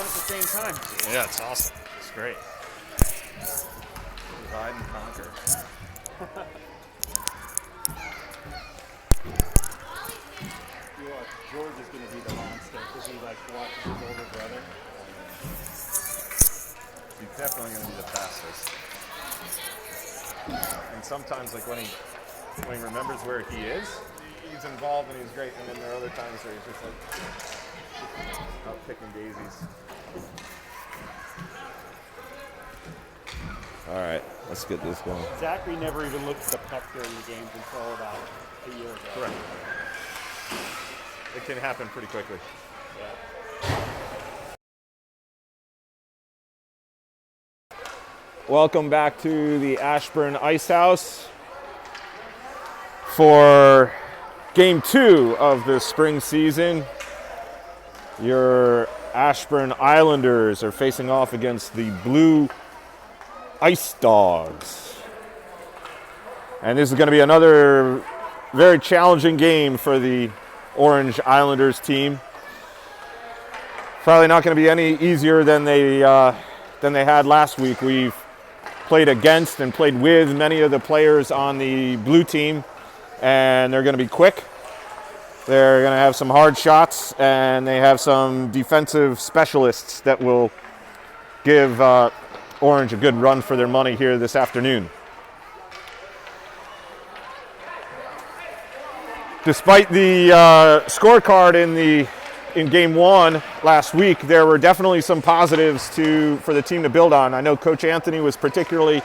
at the same time. Yeah, it's awesome. It's great. Divide and conquer. George is going to be the monster because he watches his older brother. He's definitely going to be the fastest. And sometimes, when he remembers where he is, he's involved and he's great. And then there are other times where he's just out picking daisies. All right, let's get this going. Zachary never even looked at the puck during the games until about a year ago. Correct. It can happen pretty quickly. Yeah. Welcome back to the Ashburn Ice House for Game 2 of the spring season. Your Ashburn Islanders are facing off against the Blue Ice Dogs. And this is going to be another very challenging game for the Orange Islanders team. Probably not going to be any easier than they had last week. We've played against and played with many of the players on the blue team, and they're going to be quick. They're going to have some hard shots, and they have some defensive specialists that will give Orange a good run for their money here this afternoon. Despite the scorecard in Game 1 last week, there were definitely some positives for the team to build on. I know Coach Anthony was particularly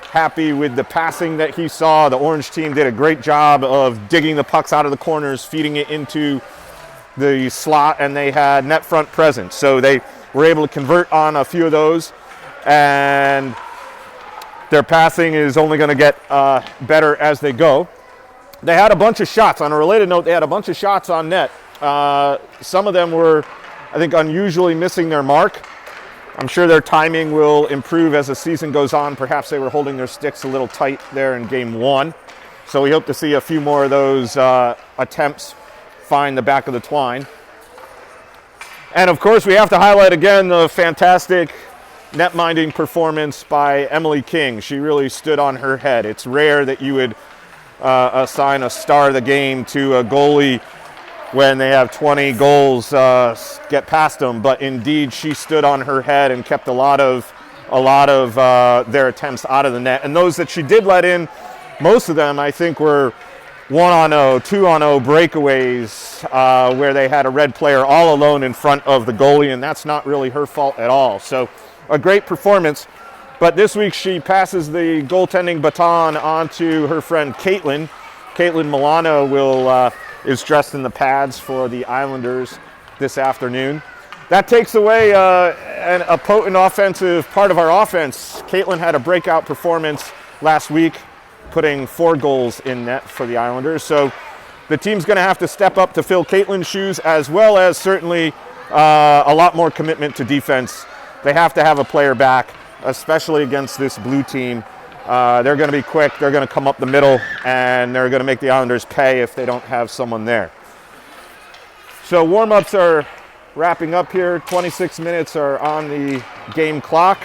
happy with the passing that he saw. The Orange team did a great job of digging the pucks out of the corners, feeding it into the slot, and they had net front presence. So they were able to convert on a few of those, and their passing is only going to get better as they go. They had a bunch of shots. On a related note, they had a bunch of shots on net. Some of them were, I think, unusually missing their mark. I'm sure their timing will improve as the season goes on. Perhaps they were holding their sticks a little tight there in Game 1. So we hope to see a few more of those attempts find the back of the twine. And of course, we have to highlight again the fantastic net-minding performance by Emily King. She really stood on her head. It's rare that you would assign a star of the game to a goalie when they have 20 goals get past them, but indeed she stood on her head and kept a lot of their attempts out of the net. And those that she did let in, most of them I think were 1-on-0, 2-on-0 breakaways where they had a red player all alone in front of the goalie, and that's not really her fault at all. So a great performance. But this week she passes the goaltending baton on to her friend Caitlin. Caitlin Milano is dressed in the pads for the Islanders this afternoon. That takes away a potent offensive part of our offense. Caitlin had a breakout performance last week, putting 4 goals in net for the Islanders. So the team's going to have to step up to fill Caitlin's shoes, as well as certainly a lot more commitment to defense. They have to have a player back, especially against this blue team. They're going to be quick, they're going to come up the middle, and they're going to make the Islanders pay if they don't have someone there. So warm-ups are wrapping up here. 26 minutes are on the game clock.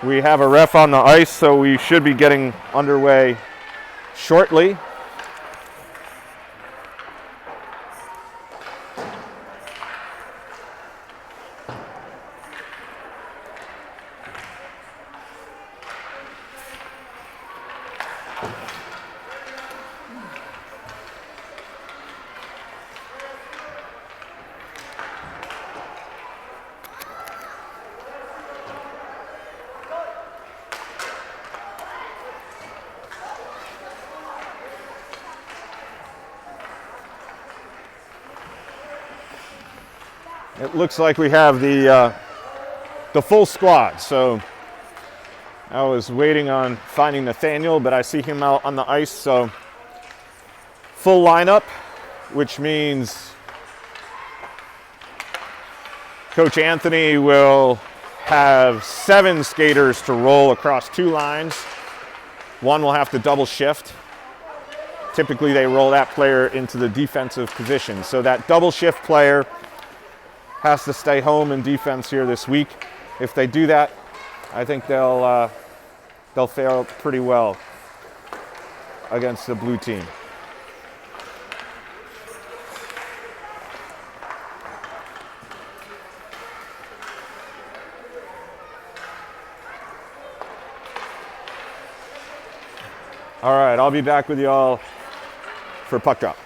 We have a ref on the ice, so we should be getting underway shortly. It looks like we have the full squad. So I was waiting on finding Nathaniel, but I see him out on the ice. So full lineup, which means Coach Anthony will have 7 skaters to roll across 2 lines. One will have to double shift. Typically they roll that player into the defensive position. So that double shift player has to stay home in defense here this week. If they do that, I think they'll fare pretty well against the blue team. All right, I'll be back with y'all for puck drop.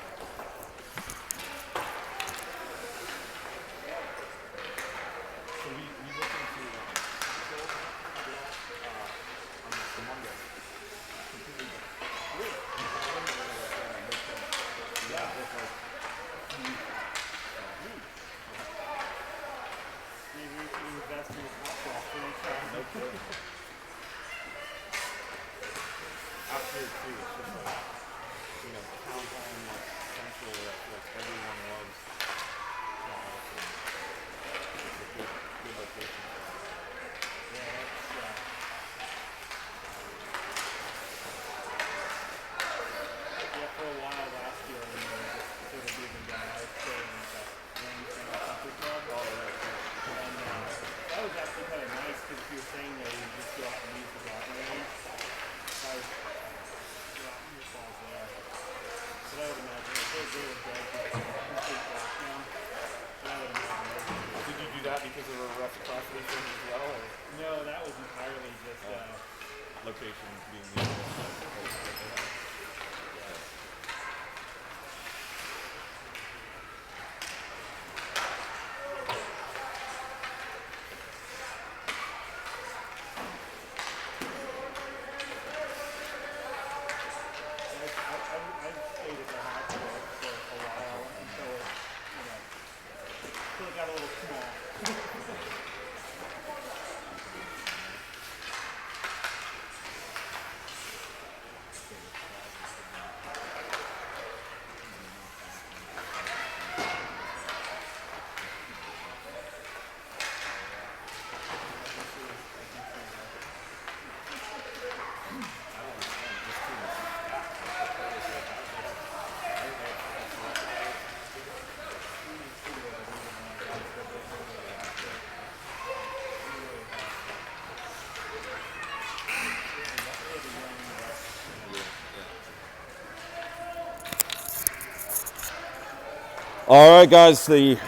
All right, guys, the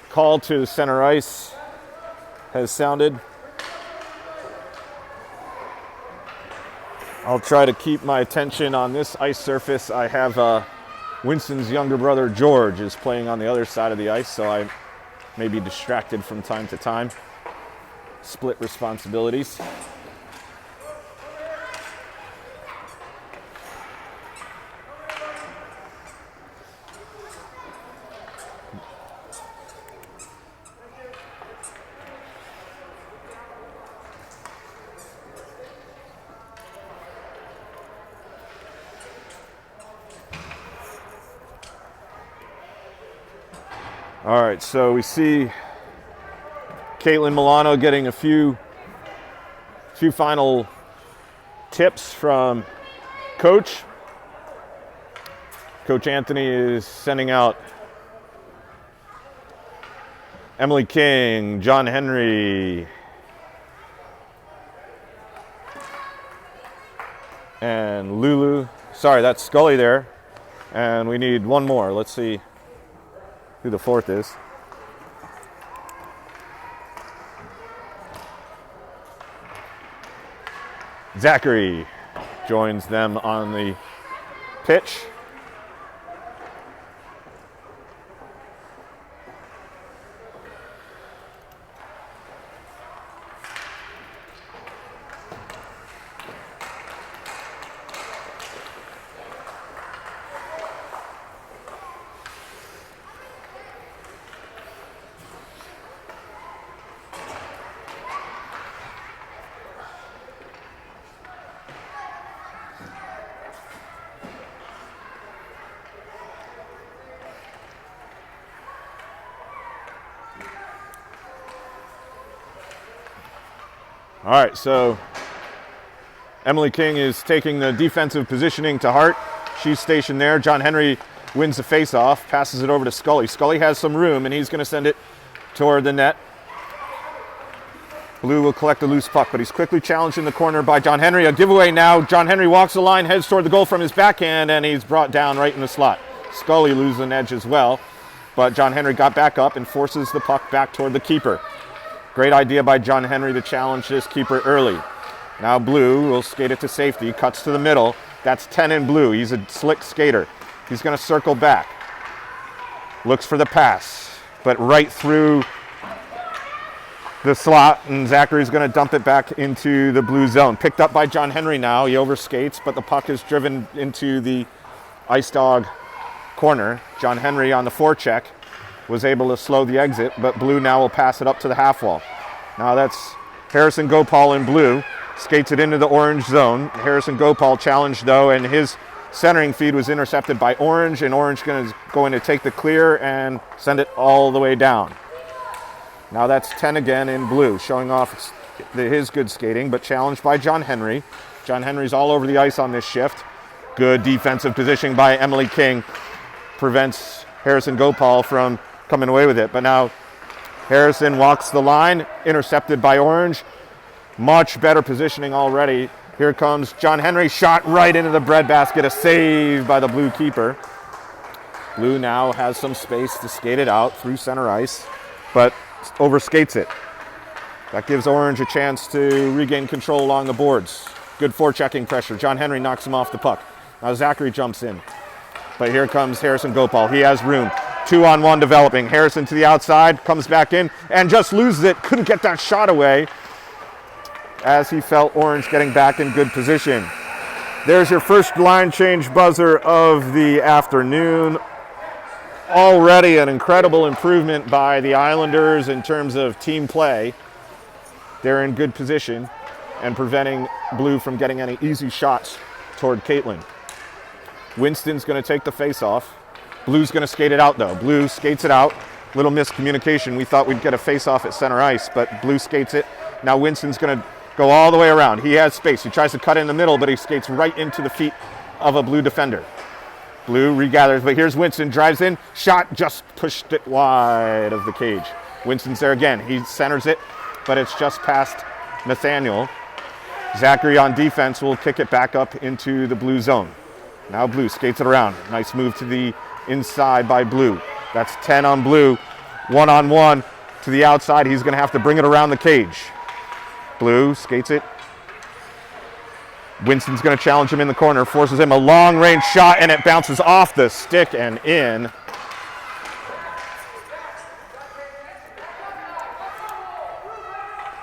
call to center ice has sounded. I'll try to keep my attention on this ice surface. I have Winston's younger brother, George, is playing on the other side of the ice, so I may be distracted from time to time. Split responsibilities. All right, so we see Caitlin Milano getting a few final tips from Coach. Coach Anthony is sending out Emily King, John Henry, and Lulu. Sorry, that's Scully there. And we need one more. Let's see who the fourth is. Zachary joins them on the pitch. All right, so Emily King is taking the defensive positioning to heart. She's stationed there. John Henry wins the face-off, passes it over to Scully. Scully has some room, and he's going to send it toward the net. Blue will collect the loose puck, but he's quickly challenged in the corner by John Henry. A giveaway now. John Henry walks the line, heads toward the goal from his backhand, and he's brought down right in the slot. Scully loses an edge as well, but John Henry got back up and forces the puck back toward the keeper. Great idea by John Henry to challenge this keeper early. Now Blue will skate it to safety, cuts to the middle. That's 10 in Blue. He's a slick skater. He's going to circle back. Looks for the pass, but right through the slot, and Zachary's going to dump it back into the Blue zone. Picked up by John Henry now. He overskates, but the puck is driven into the Ice Dog corner. John Henry on the forecheck was able to slow the exit, but Blue now will pass it up to the half wall. Now that's Harrison Gopal in Blue. Skates it into the Orange zone. Harrison Gopal challenged though, and his centering feed was intercepted by Orange, and Orange is going to take the clear and send it all the way down. Now that's 10 again in Blue, showing off his good skating, but challenged by John Henry. John Henry's all over the ice on this shift. Good defensive positioning by Emily King prevents Harrison Gopal from coming away with it. But now Harrison walks the line, intercepted by Orange. Much better positioning already. Here comes John Henry, shot right into the breadbasket, a save by the Blue keeper. Blue now has some space to skate it out through center ice, but overskates it. That gives Orange a chance to regain control along the boards. Good forechecking pressure. John Henry knocks him off the puck. Now Zachary jumps in. But here comes Harrison Gopal. He has room. 2-on-1 developing. Harrison to the outside, comes back in, and just loses it. Couldn't get that shot away as he felt Orange getting back in good position. There's your first line change buzzer of the afternoon. Already an incredible improvement by the Islanders in terms of team play. They're in good position and preventing Blue from getting any easy shots toward Caitlin. Winston's going to take the face-off. Blue's going to skate it out, though. Blue skates it out. Little miscommunication. We thought we'd get a face-off at center ice, but Blue skates it. Now Winston's going to go all the way around. He has space. He tries to cut in the middle, but he skates right into the feet of a Blue defender. Blue regathers, but here's Winston, drives in, shot, just pushed it wide of the cage. Winston's there again. He centers it, but it's just past Nathaniel. Zachary on defense will kick it back up into the Blue zone. Now Blue skates it around. Nice move to the inside by Blue. That's 10 on Blue. 1-on-1 to the outside. He's going to have to bring it around the cage. Blue skates it. Winston's going to challenge him in the corner, forces him a long-range shot, and it bounces off the stick and in.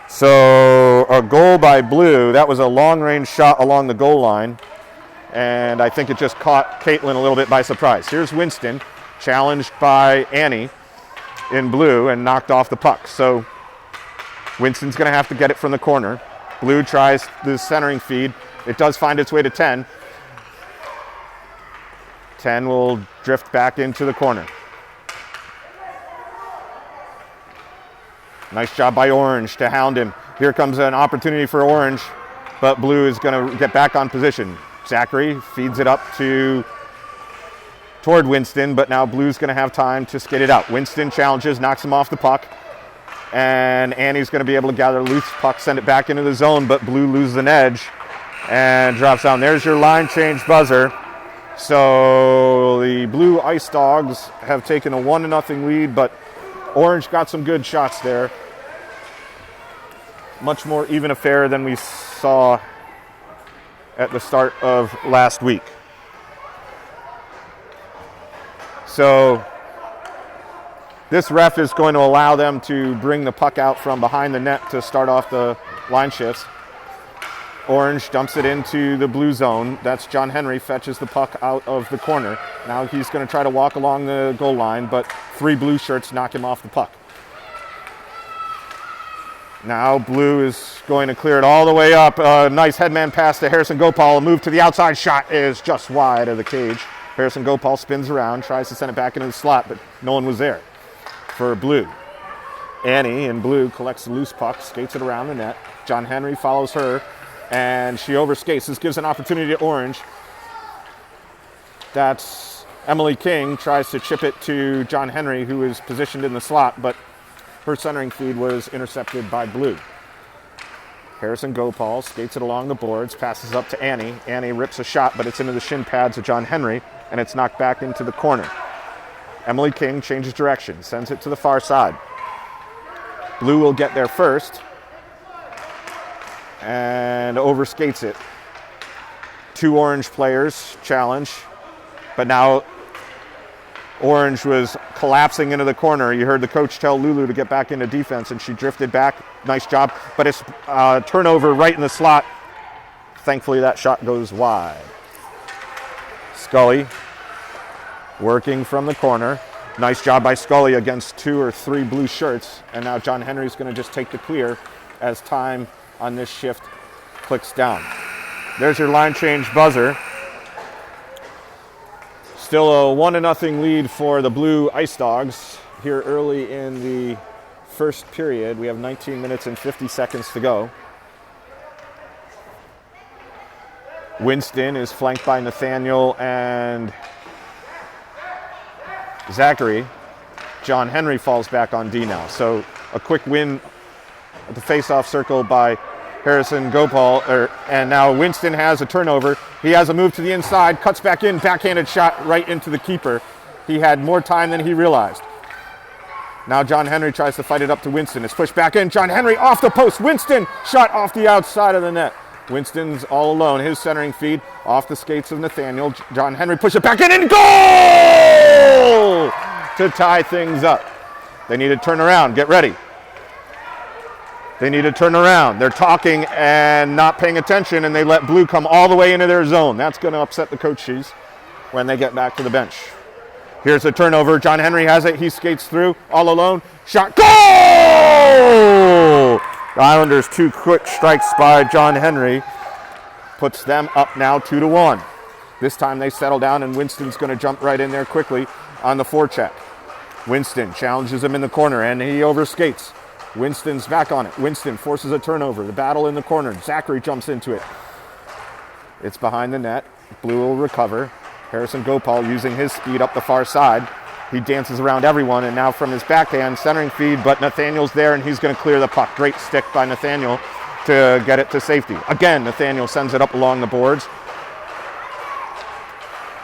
So a goal by Blue. That was a long-range shot along the goal line, and I think it just caught Caitlin a little bit by surprise. Here's Winston, challenged by Annie in Blue, and knocked off the puck. So Winston's going to have to get it from the corner. Blue tries the centering feed. It does find its way to 10. 10 will drift back into the corner. Nice job by Orange to hound him. Here comes an opportunity for Orange, but Blue is going to get back on position. Zachary feeds it up toward Winston, but now Blue's going to have time to skate it out. Winston challenges, knocks him off the puck, and Annie's going to be able to gather loose puck, send it back into the zone, but Blue loses an edge and drops down. There's your line change buzzer. So the Blue Ice Dogs have taken a 1-0 lead, but Orange got some good shots there. Much more even affair than we saw at the start of last week. So this ref is going to allow them to bring the puck out from behind the net to start off the line shifts. Orange dumps it into the Blue zone. That's John Henry, fetches the puck out of the corner. Now he's going to try to walk along the goal line, but 3 Blue shirts knock him off the puck. Now Blue is going to clear it all the way up. Nice headman pass to Harrison Gopal. A move to the outside, shot is just wide of the cage. Harrison Gopal spins around, tries to send it back into the slot, but no one was there for Blue. Annie in Blue collects the loose puck, skates it around the net. John Henry follows her, and she overskates. This gives an opportunity to Orange. That's Emily King tries to chip it to John Henry, who is positioned in the slot, but her centering feed was intercepted by Blue. Harrison Gopal skates it along the boards, passes up to Annie. Annie rips a shot, but it's into the shin pads of John Henry, and it's knocked back into the corner. Emily King changes direction, sends it to the far side. Blue will get there first and overskates it. 2 Orange players challenge, but now Orange was collapsing into the corner. You heard the coach tell Lulu to get back into defense, and she drifted back. Nice job, but it's turnover right in the slot. Thankfully, that shot goes wide. Scully working from the corner. Nice job by Scully against 2 or 3 blue shirts. And now John Henry's going to just take the clear as time on this shift clicks down. There's your line change buzzer. Still a 1-0 lead for the Blue Ice Dogs here early in the first period. We have 19 minutes and 50 seconds to go. Winston is flanked by Nathaniel and Zachary. John Henry falls back on D now. So a quick win at the face-off circle by Harrison Gopal, and now Winston has a turnover. He has a move to the inside, cuts back in, backhanded shot right into the keeper. He had more time than he realized. Now John Henry tries to fight it up to Winston. It's pushed back in. John Henry off the post. Winston shot off the outside of the net. Winston's all alone. His centering feed off the skates of Nathaniel. John Henry pushes it back in and goal to tie things up. They need to turn around. Get ready. They need to turn around. They're talking and not paying attention, and they let Blue come all the way into their zone. That's going to upset the coaches when they get back to the bench. Here's a turnover. John Henry has it. He skates through all alone. Shot. Goal! The Islanders 2 quick strikes by John Henry puts them up now 2-1. This time they settle down, and Winston's going to jump right in there quickly on the forecheck. Winston challenges him in the corner, and he overskates. Winston's back on it. Winston forces a turnover. The battle in the corner. Zachary jumps into it. It's behind the net. Blue will recover. Harrison Gopal using his speed up the far side. He dances around everyone, and now from his backhand, centering feed, but Nathaniel's there, and he's going to clear the puck. Great stick by Nathaniel to get it to safety. Again, Nathaniel sends it up along the boards.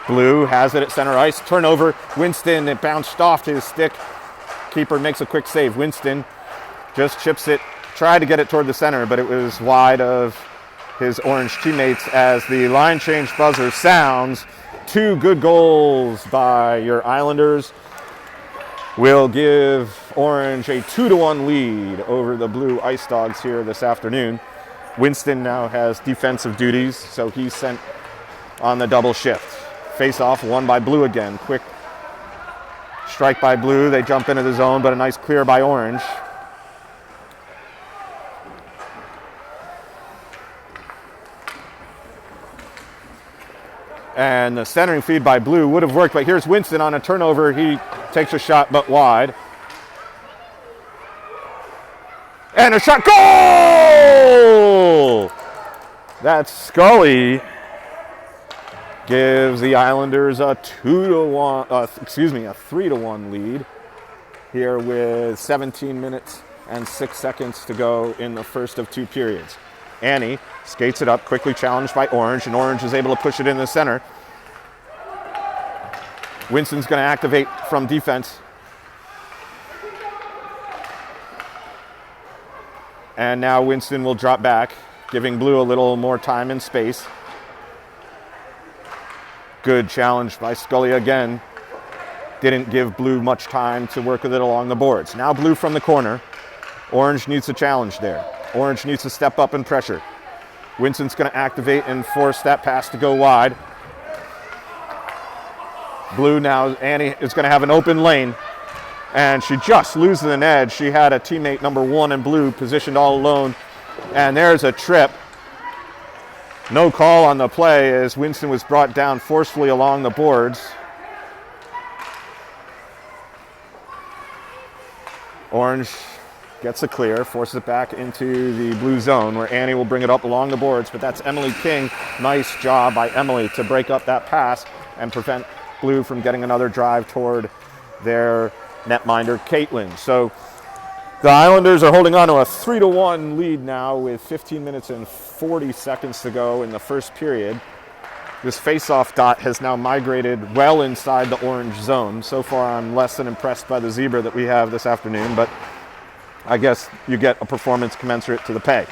Blue has it at center ice. Turnover. Winston, it bounced off his stick. Keeper makes a quick save. Winston just chips it, tried to get it toward the center, but it was wide of his Orange teammates as the line change buzzer sounds. 2 good goals by your Islanders will give Orange a 2-1 lead over the Blue Ice Dogs here this afternoon. Winston now has defensive duties, so he's sent on the double shift. Face-off won by Blue again. Quick strike by Blue. They jump into the zone, but a nice clear by Orange. And the centering feed by Blue would have worked, but here's Winston on a turnover. He takes a shot, but wide. And a shot, goal! That's Scully. Gives the Islanders a 3-1 lead here with 17 minutes and 6 seconds to go in the first of 2 periods. Annie skates it up, quickly challenged by Orange, and Orange is able to push it in the center. Winston's going to activate from defense. And now Winston will drop back, giving Blue a little more time and space. Good challenge by Scully again. Didn't give Blue much time to work with it along the boards. Now Blue from the corner. Orange needs a challenge there. Orange needs to step up and pressure. Winston's going to activate and force that pass to go wide. Blue now, Annie is going to have an open lane, and she just loses an edge. She had a teammate number 1 in Blue positioned all alone, and there's a trip. No call on the play as Winston was brought down forcefully along the boards. Orange gets a clear, forces it back into the Blue zone where Annie will bring it up along the boards, but that's Emily King. Nice job by Emily to break up that pass and prevent Blue from getting another drive toward their netminder, Caitlin. So the Islanders are holding on to a 3-1 lead now with 15 minutes and 40 seconds to go in the first period. This face-off dot has now migrated well inside the orange zone. So far, I'm less than impressed by the zebra that we have this afternoon, but I guess you get a performance commensurate to the pay.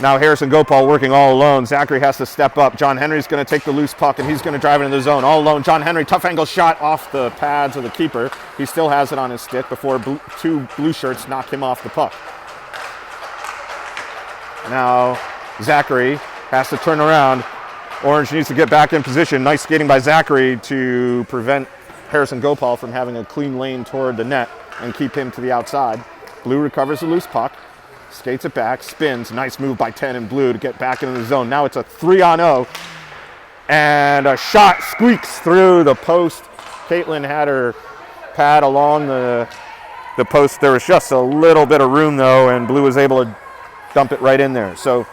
Now Harrison Gopal working all alone. Zachary has to step up. John Henry's going to take the loose puck, and he's going to drive it into the zone all alone. John Henry, tough angle shot off the pads of the keeper. He still has it on his stick before two blue shirts knock him off the puck. Now Zachary has to turn around. Orange needs to get back in position. Nice skating by Zachary to prevent Harrison Gopal from having a clean lane toward the net and keep him to the outside. Blue recovers the loose puck, skates it back, spins. Nice move by 10 in Blue to get back into the zone. Now it's a 3-on-0, and a shot squeaks through the post. Caitlin had her pad along the post. There was just a little bit of room, though, and Blue was able to dump it right in there. So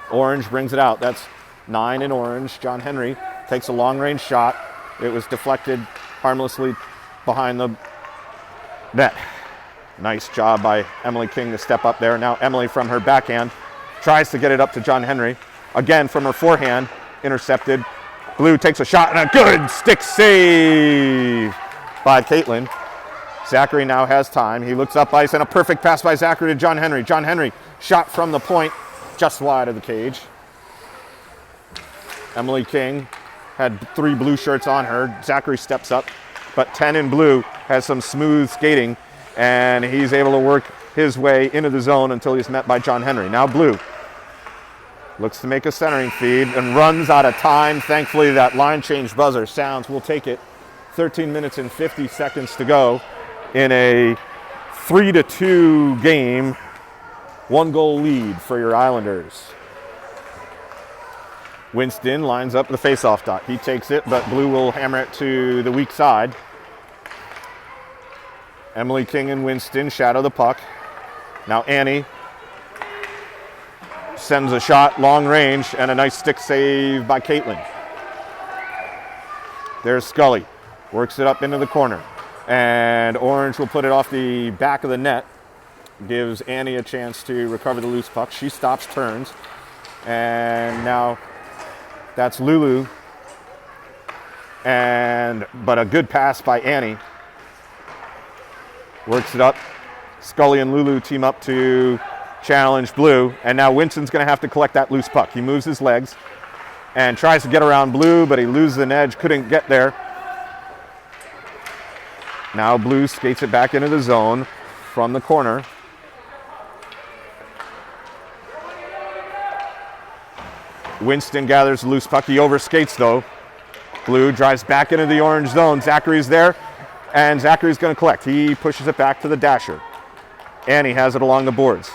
Orange brings it out. That's 9 in Orange. John Henry takes a long-range shot. It was deflected harmlessly behind the net. Nice job by Emily King to step up there. Now Emily from her backhand tries to get it up to John Henry. Again from her forehand, intercepted. Blue takes a shot and a good stick save by Caitlin. Zachary now has time. He looks up ice and a perfect pass by Zachary to John Henry. John Henry shot from the point just wide of the cage. Emily King had 3 blue shirts on her. Zachary steps up, but 10 in Blue has some smooth skating, and he's able to work his way into the zone until he's met by John Henry. Now Blue looks to make a centering feed and runs out of time. Thankfully, that line change buzzer sounds. We'll take it. 13 minutes and 50 seconds to go in a 3-2 game. 1-goal lead for your Islanders. Winston lines up the face-off dot. He takes it, but Blue will hammer it to the weak side. Emily King and Winston shadow the puck. Now Annie sends a shot long range and a nice stick save by Caitlin. There's Scully. Works it up into the corner. And Orange will put it off the back of the net. Gives Annie a chance to recover the loose puck. She stops, turns. And now that's Lulu. But a good pass by Annie. Works it up. Scully and Lulu team up to challenge Blue. And now Winston's going to have to collect that loose puck. He moves his legs and tries to get around Blue, but he loses an edge, couldn't get there. Now Blue skates it back into the zone from the corner. Winston gathers the loose puck. He overskates, though. Blue drives back into the orange zone. Zachary's there, and Zachary's going to collect. He pushes it back to the dasher. Annie has it along the boards.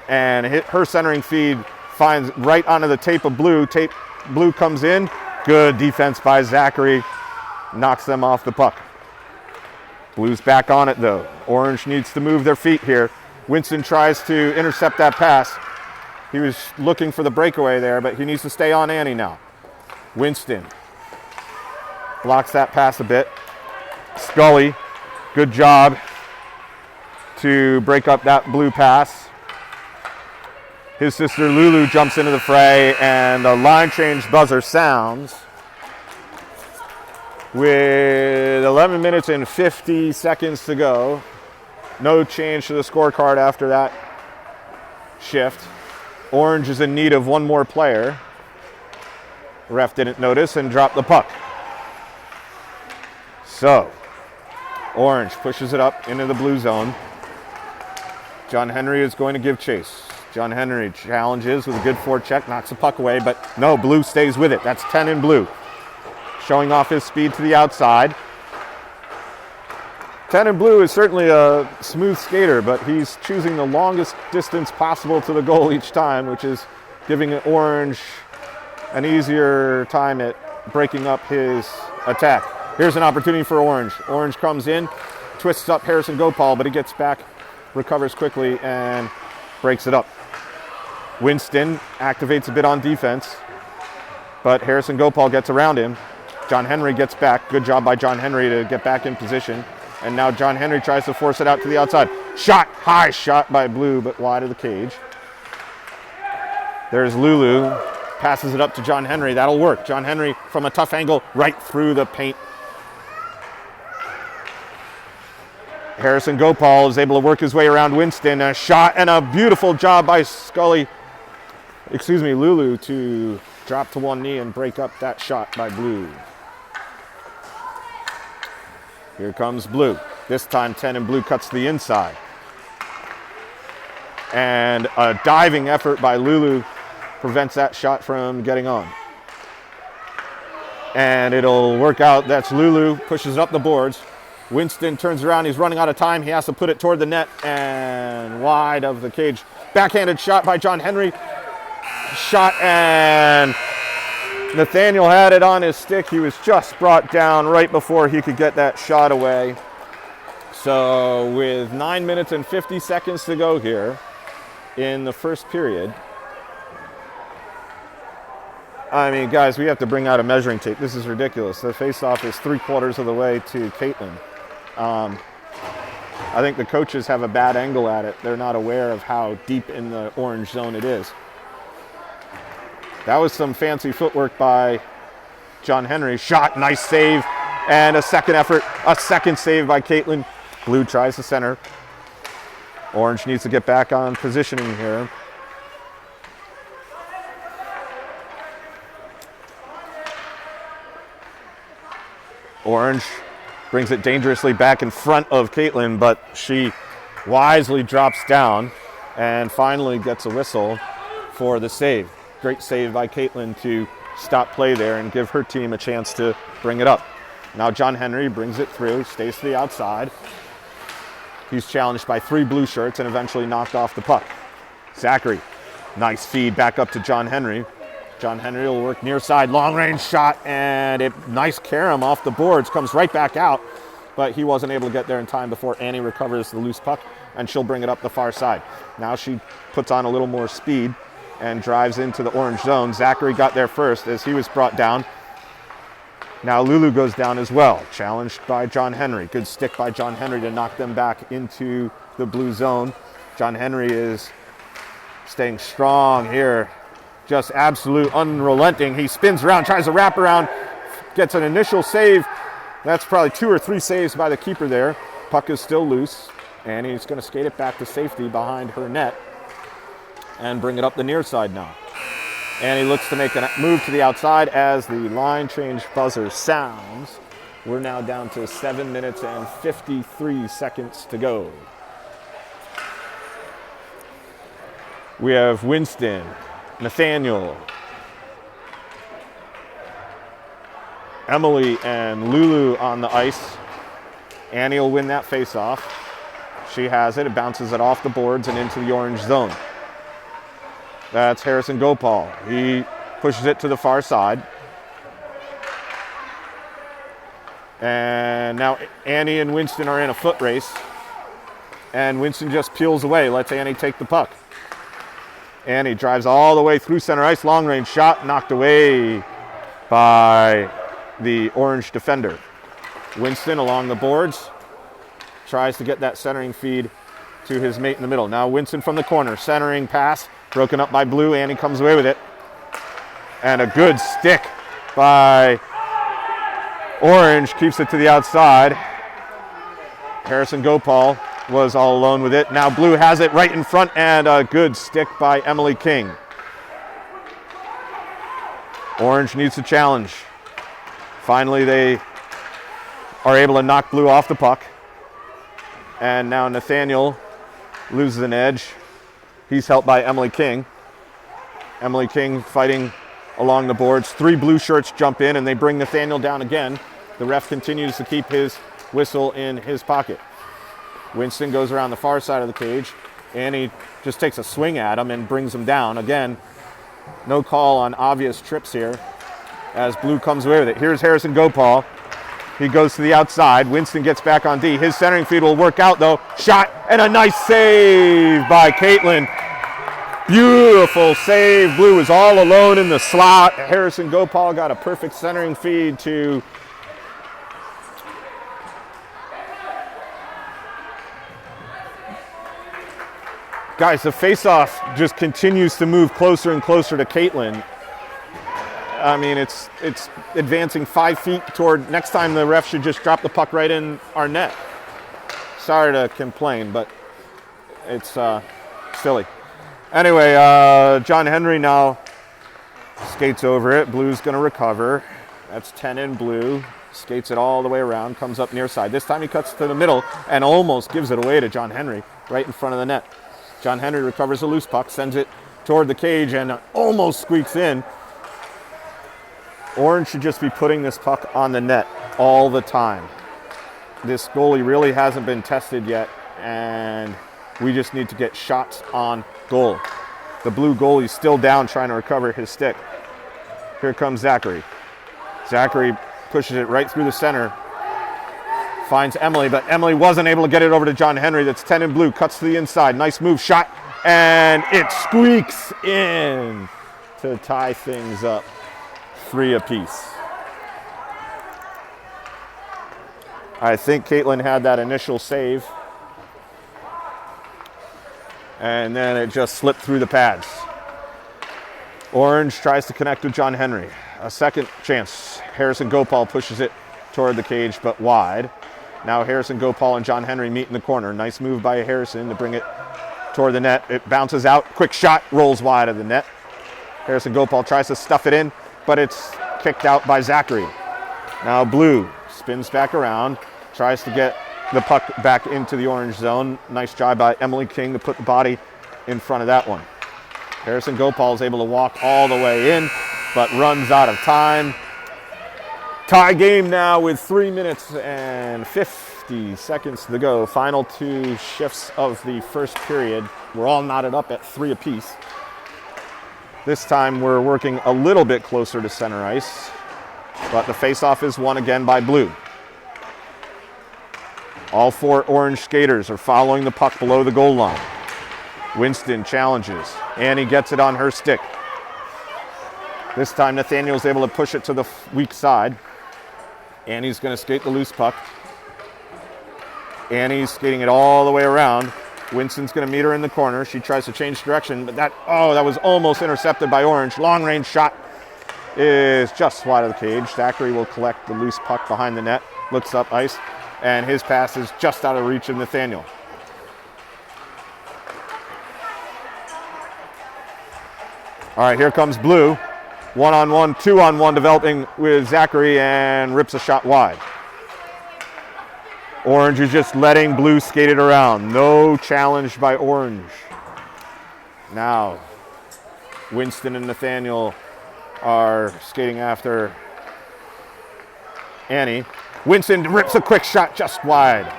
And her centering feed finds right onto the tape of Blue. Blue comes in. Good defense by Zachary. Knocks them off the puck. Blue's back on it, though. Orange needs to move their feet here. Winston tries to intercept that pass. He was looking for the breakaway there, but he needs to stay on Annie now. Winston blocks that pass a bit. Scully, good job to break up that Blue pass. His sister Lulu jumps into the fray, and the line change buzzer sounds. With 11 minutes and 50 seconds to go. No change to the scorecard after that shift. Orange is in need of one more player. The ref didn't notice and dropped the puck. So, Orange pushes it up into the Blue zone. John Henry is going to give chase. John Henry challenges with a good forecheck, knocks the puck away, but no, Blue stays with it. That's 10 in Blue. Showing off his speed to the outside. 10 in Blue is certainly a smooth skater, but he's choosing the longest distance possible to the goal each time, which is giving Orange an easier time at breaking up his attack. Here's an opportunity for Orange. Orange comes in, twists up Harrison Gopal, but he gets back, recovers quickly, and breaks it up. Winston activates a bit on defense. but Harrison Gopal gets around him. John Henry gets back. Good job by John Henry to get back in position. And now John Henry tries to force it out to the outside. Shot, high shot by Blue, but wide of the cage. There's Lulu, passes it up to John Henry. That'll work. John Henry from a tough angle, right through the paint. Harrison Gopal is able to work his way around Winston. A shot and a beautiful job by Lulu to drop to one knee and break up that shot by Blue. Here comes Blue. This time 10 and Blue cuts the inside. And a diving effort by Lulu prevents that shot from getting on. And it'll work out. That's Lulu, pushes it up the boards. Winston turns around, he's running out of time. He has to put it toward the net and wide of the cage. Backhanded shot by John Henry. Shot, and Nathaniel had it on his stick. He was just brought down right before he could get that shot away. So with 9 minutes and 50 seconds to go here in the first period, I mean, guys, we have to bring out a measuring tape. This is ridiculous. The face-off is 3/4 of the way to Caitlin. I think the coaches have a bad angle at it. They're not aware of how deep in the orange zone it is. That was some fancy footwork by John Henry. Shot, nice save, and a second save by Caitlin. Blue tries to center. Orange needs to get back on positioning here. Orange brings it dangerously back in front of Caitlin, but she wisely drops down and finally gets a whistle for the save. Great save by Caitlin to stop play there and give her team a chance to bring it up. Now John Henry brings it through, stays to the outside. He's challenged by 3 blue shirts and eventually knocked off the puck. Zachary, nice feed back up to John Henry. John Henry will work near side, long range shot, and nice carom off the boards, comes right back out, but he wasn't able to get there in time before Annie recovers the loose puck, and she'll bring it up the far side. Now she puts on a little more speed and drives into the orange zone. Zachary got there first as he was brought down. Now Lulu goes down as well, challenged by John Henry. Good stick by John Henry to knock them back into the blue zone. John Henry is staying strong here, just absolute unrelenting. He spins around, tries to wrap around, gets an initial save. That's probably 2 or 3 saves by the keeper there. Puck is still loose, and he's going to skate it back to safety behind her net and bring it up the near side now. And he looks to make a move to the outside as the line change buzzer sounds. We're now down to 7 minutes and 53 seconds to go. We have Winston, Nathaniel, Emily, and Lulu on the ice. Annie will win that face-off. She has it. It bounces it off the boards and into the orange zone. That's Harrison Gopal. He pushes it to the far side. And now Annie and Winston are in a foot race. And Winston just peels away, lets Annie take the puck. Annie drives all the way through center ice. Long range shot knocked away by the orange defender. Winston along the boards tries to get that centering feed to his mate in the middle. Now Winston from the corner, centering pass, broken up by Blue. Annie comes away with it. And a good stick by Orange, keeps it to the outside. Harrison Gopal was all alone with it. Now Blue has it right in front, and a good stick by Emily King. Orange needs to challenge. Finally, they are able to knock Blue off the puck. And now Nathaniel loses an edge. He's helped by Emily King. Emily King fighting along the boards. 3 blue shirts jump in, and they bring Nathaniel down again. The ref continues to keep his whistle in his pocket. Winston goes around the far side of the cage, and he just takes a swing at him and brings him down. Again, no call on obvious trips here as Blue comes away with it. Here's Harrison Gopal. He goes to the outside. Winston gets back on D. His centering feed will work out, though. Shot, and a nice save by Caitlin. Beautiful save. Blue is all alone in the slot. Harrison Gopal got a perfect centering feed to guys, the face-off just continues to move closer and closer to Caitlin. I mean, it's advancing 5 feet toward, next time the ref should just drop the puck right in our net. Sorry to complain, but it's silly. Anyway, John Henry now skates over it. Blue's going to recover. That's 10 in Blue. Skates it all the way around, comes up near side. This time he cuts to the middle and almost gives it away to John Henry right in front of the net. John Henry recovers a loose puck, sends it toward the cage and almost squeaks in. Orange should just be putting this puck on the net all the time. This goalie really hasn't been tested yet, and we just need to get shots on goal. The Blue goalie's still down trying to recover his stick. Here comes Zachary. Zachary pushes it right through the center. Finds Emily, but Emily wasn't able to get it over to John Henry. That's 10 in Blue, cuts to the inside. Nice move, shot, and it squeaks in to tie things up. 3 apiece. I think Caitlin had that initial save. And then it just slipped through the pads. Orange tries to connect with John Henry. A second chance. Harrison Gopal pushes it toward the cage, but wide. Now Harrison Gopal and John Henry meet in the corner. Nice move by Harrison to bring it toward the net. It bounces out. Quick shot, rolls wide of the net. Harrison Gopal tries to stuff it in, but it's kicked out by Zachary. Now Blue spins back around, tries to get the puck back into the orange zone. Nice job by Emily King to put the body in front of that one. Harrison Gopal is able to walk all the way in, but runs out of time. Tie game now with 3 minutes and 50 seconds to go. Final 2 shifts of the first period. We're all knotted up at 3 apiece. This time we're working a little bit closer to center ice, but the faceoff is won again by Blue. All 4 orange skaters are following the puck below the goal line. Winston challenges. Annie gets it on her stick. This time Nathaniel's able to push it to the weak side. Annie's going to skate the loose puck. Annie's skating it all the way around. Winston's going to meet her in the corner. She tries to change direction, but that was almost intercepted by Orange. Long range shot is just wide of the cage. Zachary will collect the loose puck behind the net, looks up ice, and his pass is just out of reach of Nathaniel. All right, here comes Blue. 1-on-1, 2-on-1 developing with Zachary and rips a shot wide. Orange is just letting Blue skate it around. No challenge by Orange. Now, Winston and Nathaniel are skating after Annie. Winston rips a quick shot just wide.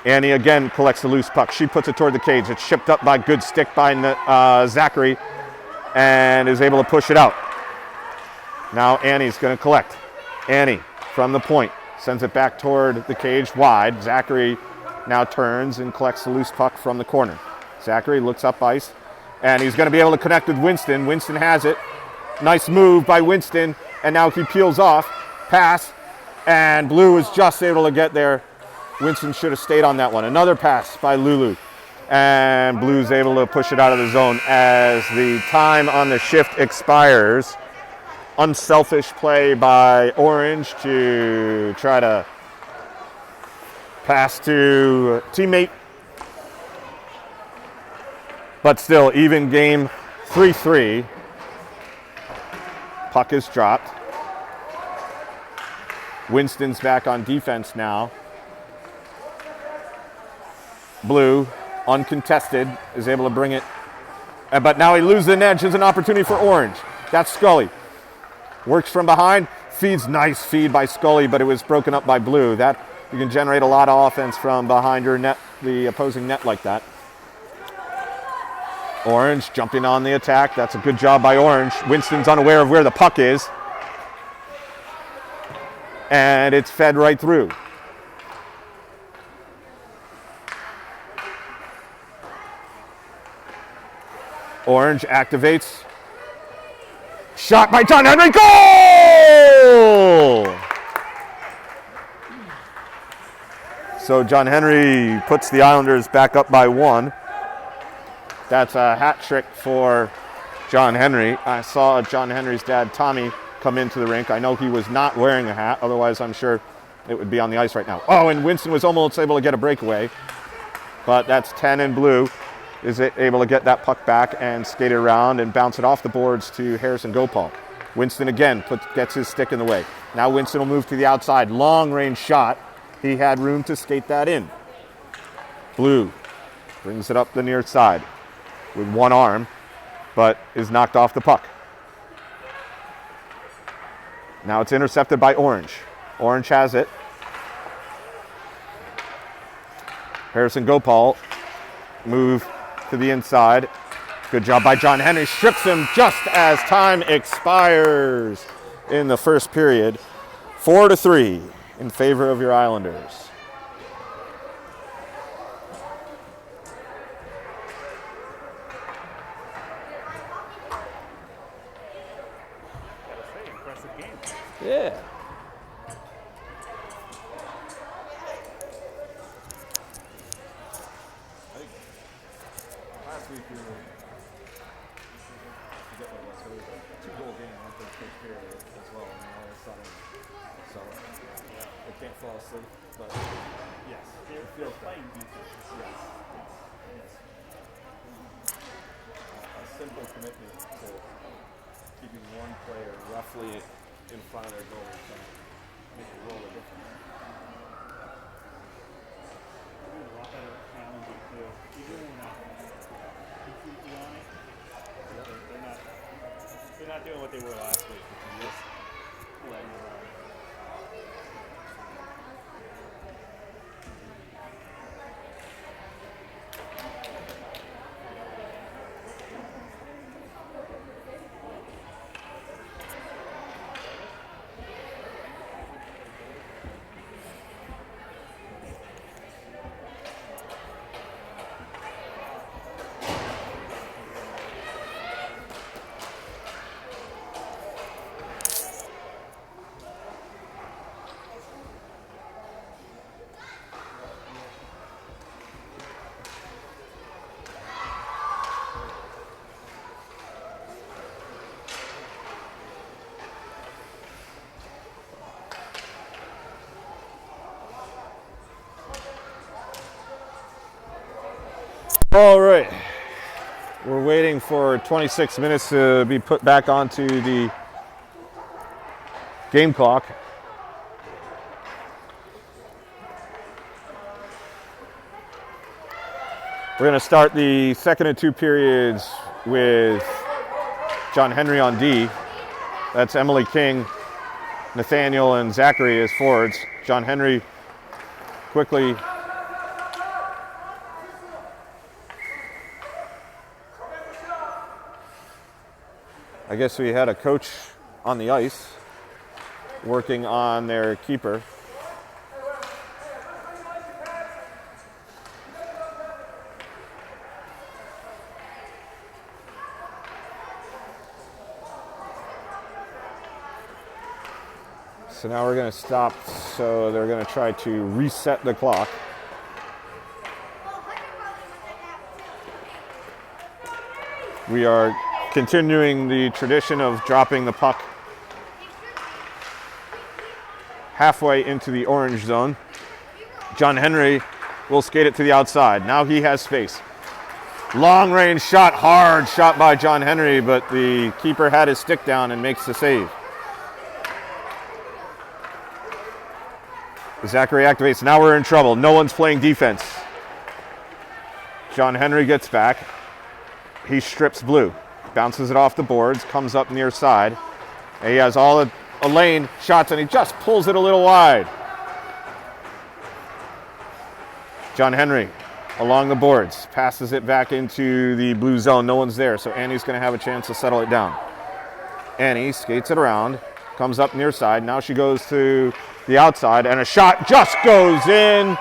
Annie again collects the loose puck. She puts it toward the cage. It's shipped up by good stick by Zachary and is able to push it out. Now Annie's going to collect. Annie from the point sends it back toward the cage wide. Zachary now turns and collects the loose puck from the corner. Zachary looks up ice and he's going to be able to connect with Winston. Winston has it. Nice move by Winston, and now he peels off. Pass, and Blue is just able to get there. Winston should have stayed on that one. Another pass by Lulu, and Blue's able to push it out of the zone as the time on the shift expires. Unselfish play by Orange to try to pass to teammate. But still, even game 3-3. Puck is dropped. Winston's back on defense now. Blue, uncontested, is able to bring it. But now he loses an edge. There's an opportunity for Orange. That's Scully. Works from behind. Feeds, nice feed by Scully, but it was broken up by Blue. That you can generate a lot of offense from behind your net, the opposing net like that. Orange jumping on the attack. That's a good job by Orange. Winston's unaware of where the puck is. And it's fed right through. Orange activates. Shot by John Henry. Goal! So John Henry puts the Islanders back up by 1. That's a hat trick for John Henry. I saw John Henry's dad, Tommy, come into the rink. I know he was not wearing a hat, otherwise I'm sure it would be on the ice right now. Oh, and Winston was almost able to get a breakaway, but that's 10 in blue. Is it able to get that puck back and skate it around and bounce it off the boards to Harrison Gopal. Winston again gets his stick in the way. Now Winston will move to the outside. Long range shot. He had room to skate that in. Blue brings it up the near side with one arm, but is knocked off the puck. Now it's intercepted by Orange. Orange has it. Harrison Gopal move to the inside. Good job by John Henry. Strips him just as time expires in the first period. 4-3 in favor of your Islanders. Impressive game. Yeah. Last week we were forget what it was, but it was a 2-goal game after the first period as well, and then all of a sudden, so I can't fall asleep, but Yes, they're playing defense. yes. A simple commitment to keeping one player roughly in front of their goal can make a world of difference. A lot better challenging too. Even when not completely on it, they're not doing what they were last week, which is just letting it run. All right. We're waiting for 26 minutes to be put back onto the game clock. We're going to start the second and 2 periods with John Henry on D. That's Emily King, Nathaniel, and Zachary as forwards. John Henry quickly I guess we had a coach on the ice working on their keeper. So now we're going to stop, so they're going to try to reset the clock. We are continuing the tradition of dropping the puck halfway into the orange zone. John Henry will skate it to the outside. Now he has space. Long range shot, hard shot by John Henry, but the keeper had his stick down and makes the save. Zachary activates. Now we're in trouble. No one's playing defense. John Henry gets back. He strips Blue. Bounces it off the boards, comes up near side. And he has all a lane, shots, and he just pulls it a little wide. John Henry along the boards, passes it back into the blue zone. No one's there, so Annie's going to have a chance to settle it down. Annie skates it around, comes up near side. Now she goes to the outside, and a shot just goes in.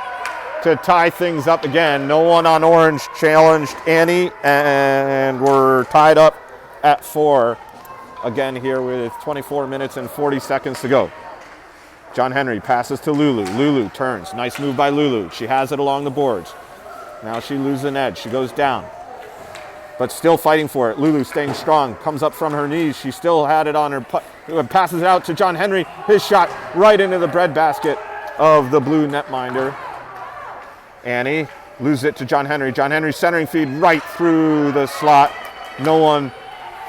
to tie things up again. No one on orange challenged Annie, and we're tied up at 4 again here with 24 minutes and 40 seconds to go. John Henry passes to Lulu. Lulu turns. Nice move by Lulu. She has it along the boards. Now she loses an edge. She goes down, but still fighting for it. Lulu staying strong. Comes up from her knees. She still had it on her passes it out to John Henry. His shot right into the breadbasket of the blue netminder. Annie loses it to John Henry. John Henry centering feed right through the slot. No one